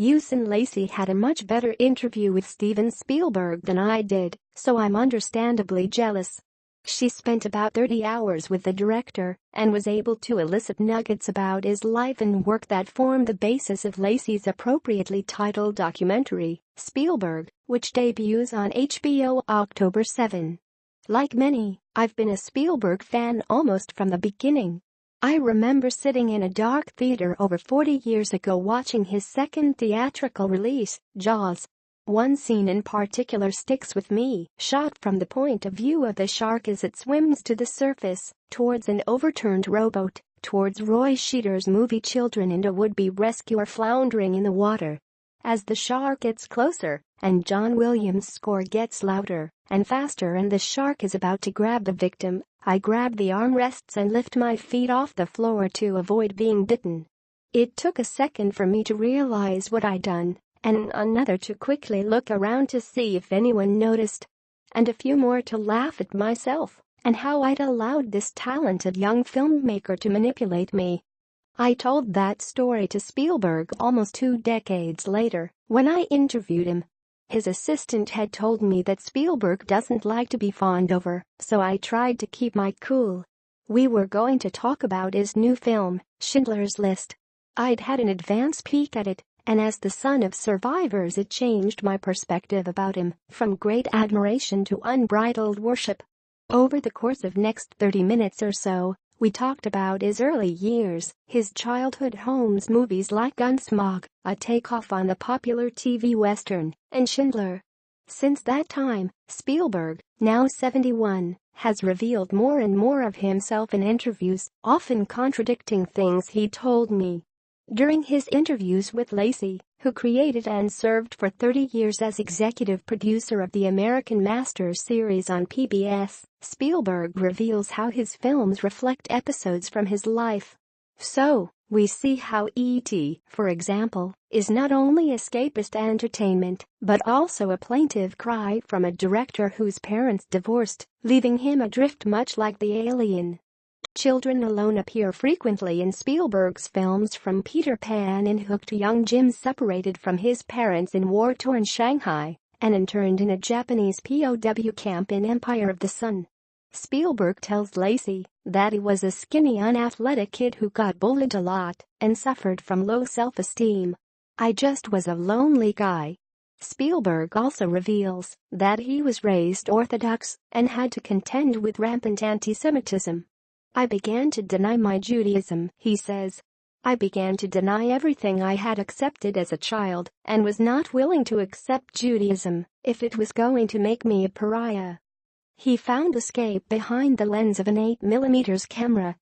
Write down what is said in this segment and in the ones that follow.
usan Lacy had a much better interview with Steven Spielberg than I did, so I'm understandably jealous. She spent about 30 hours with the director and was able to elicit nuggets about his life and work that formed the basis of Lacy's appropriately titled documentary, Spielberg, which debuts on HBO October 7. Like many, I've been a Spielberg fan almost from the beginning. I remember sitting in a dark theater over 40 years ago watching his second theatrical release, Jaws. One scene in particular sticks with me, shot from the point of view of the shark as it swims to the surface, towards an overturned rowboat, towards Roy Scheider's movie children and a would-be rescuer floundering in the water. As the shark gets closer, and John Williams' score gets louder and faster and the shark is about to grab the victim, I grab the armrests and lift my feet off the floor to avoid being bitten. It took a second for me to realize what I'd done, and another to quickly look around to see if anyone noticed, and a few more to laugh at myself and how I'd allowed this talented young filmmaker to manipulate me. I told that story to Spielberg almost 2 decades later when I interviewed him. His assistant had told me that Spielberg doesn't like to be fawned over, so I tried to keep my cool. We were going to talk about his new film, Schindler's List. I'd had an advance peek at it, and as the son of survivors it changed my perspective about him from great admiration to unbridled worship. Over the course of next 30 minutes or so, we talked about his early years, his childhood homes, movies like Gunsmoke, a takeoff on the popular TV Western, and Schindler. Since that time, Spielberg, now 71, has revealed more and more of himself in interviews, often contradicting things he told me. During his interviews with Lacy, who created and served for 30 years as executive producer of the American Masters series on PBS, Spielberg reveals how his films reflect episodes from his life. So, we see how E.T., for example, is not only escapist entertainment, but also a plaintive cry from a director whose parents divorced, leaving him adrift much like the alien. Children alone appear frequently in Spielberg's films, from Peter Pan and Hook to young Jim separated from his parents in war-torn Shanghai and interned in a Japanese POW camp in Empire of the Sun. Spielberg tells Lacy that he was a skinny, unathletic kid who got bullied a lot and suffered from low self-esteem. "I just was a lonely guy." Spielberg also reveals that he was raised Orthodox and had to contend with rampant anti-Semitism. "I began to deny my Judaism," he says. "I began to deny everything I had accepted as a child and was not willing to accept Judaism if it was going to make me a pariah." He found escape behind the lens of an 8mm camera.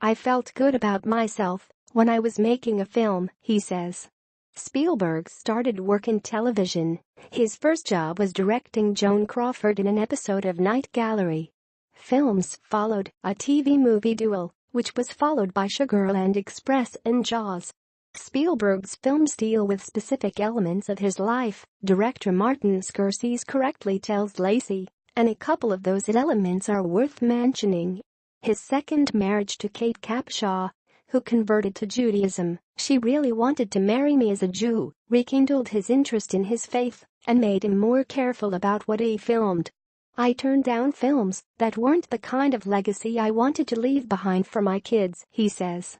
"I felt good about myself when I was making a film," he says. Spielberg started work in television. His first job was directing Joan Crawford in an episode of Night Gallery. Films followed, a TV movie Duel, which was followed by Sugarland Express and Jaws. Spielberg's films deal with specific elements of his life, director Martin Scorsese correctly tells Lacy, and a couple of those elements are worth mentioning. His second marriage to Kate Capshaw, who converted to Judaism, "She really wanted to marry me as a Jew," rekindled his interest in his faith and made him more careful about what he filmed. "I turned down films that weren't the kind of legacy I wanted to leave behind for my kids," he says.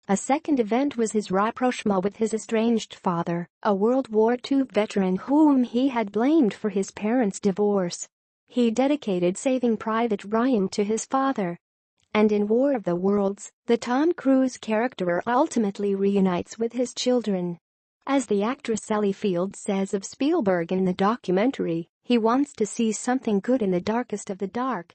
A second event was his rapprochement with his estranged father, a World War II veteran whom he had blamed for his parents' divorce. He dedicated Saving Private Ryan to his father. And in War of the Worlds, the Tom Cruise character ultimately reunites with his children. As the actress Sally Field says of Spielberg in the documentary, he wants to see something good in the darkest of the dark.